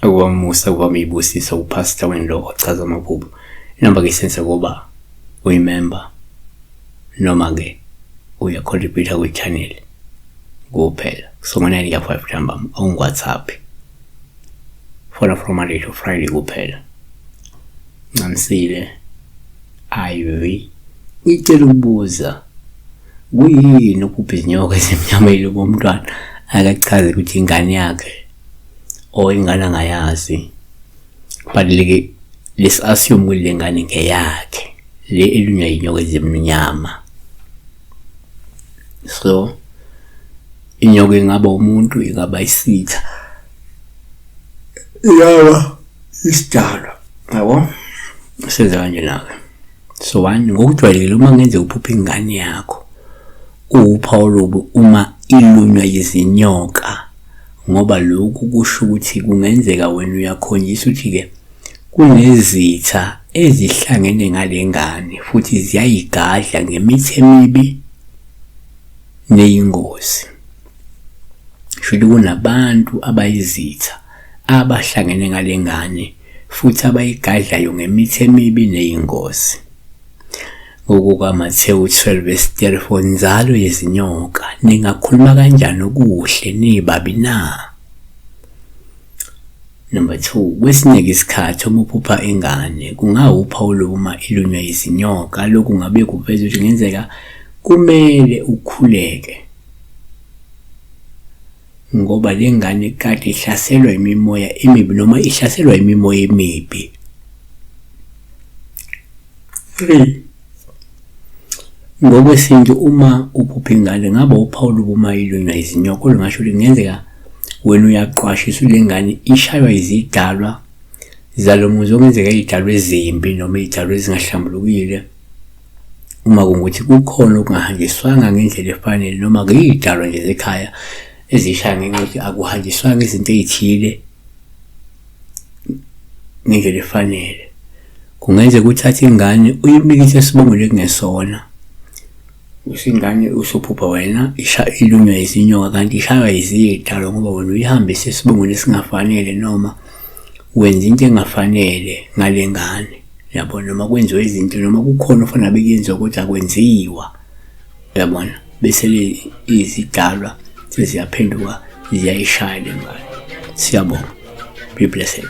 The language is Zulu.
Okwamusa kwamibusisa upastor wenlo ochaza amaphupho. Inamba-ke isense kuba uyimember noma-ke uyacontribute kwi-channel kuphela. So ngo-9 ka-5 ntambama awungu-WhatsApp. Fona from Monday to Friday kuphela. Ncanisile Ivy ngicela ukubuza kuyini ukupha izinyoka ezimnyameni bomntwana akachaze ukuthi ingane yakhe or ingane angayazi, balike lesi assume ukuthi le ngane ngeyakhe le elunywa inyoka ezimnyama. So inyoka ingaba umuntu, ingaba isitha, ingaba isidalwa, yabo senza kanje nawe. So one, ngokujwayelekile uma ngenze uphupha ingane yakho uphawu lobu uma ilunywa izinyoka, ngoba lokhu kusho ukuthi kungenzeka wena uyakhonjiswa ukuthi-ke kunezitha ezihlangene ngale ngane futhi ziyayigadla ngemithi emibi neyingozi. Shuthi kunabantu abayizitha abahlangene ngale ngane futhi abayigadlayo ngemithi emibi neyingozi. NgokukaMathewu 12:34 nzalo yezinyoka ningakhuluma kanjani okuhle nibabi na? Number 2, kwesinye isikhathi uma uphupha ingane kungawuphawu uma ilunywa izinyoka. Lokhu kungabe kuveza ukuthi kungenzeka kumele ukhuleke ngoba le ngane kade ihlaselwa imimoya emibi noma ihlaselwa imimoya emibi. 3, ngokwesintu uma uphupha ingane ngaba uphawu uma ilunywa izinyoka, kodwa ngasho ukuthi kungenzeka wena uyaqwashisa le ngane ishaywa izidalwa zalomuzi, okungenzeka izidalwa ezimbi noma izidalwa ezingahlambulukile. Uma kungukuthi kukhona okungahanjiswanga ngendlela efanele noma kuyidalwa nje ekhaya ezishaya ngenxa yokuthi akuhanjiswanga izinto ezithile ngendlela efanele, kungenzeka uthathe ingane uyibikise esibongweni ekungesona. Usingane usuphupha wena ilunywa izinyoka kanti ishaywa izidalwa ngoba wena uyihambise esibongweni esingafanele noma wenza into engafanele ngale ngane, yabona, noma kwenziwe izinto noma kukhona ofanele bekyenziwa ukuthi akwenziwa, yabona, bese izidalwa seziyaphenduka ziyayishaya le ngane. Siyabonga. Be blessed.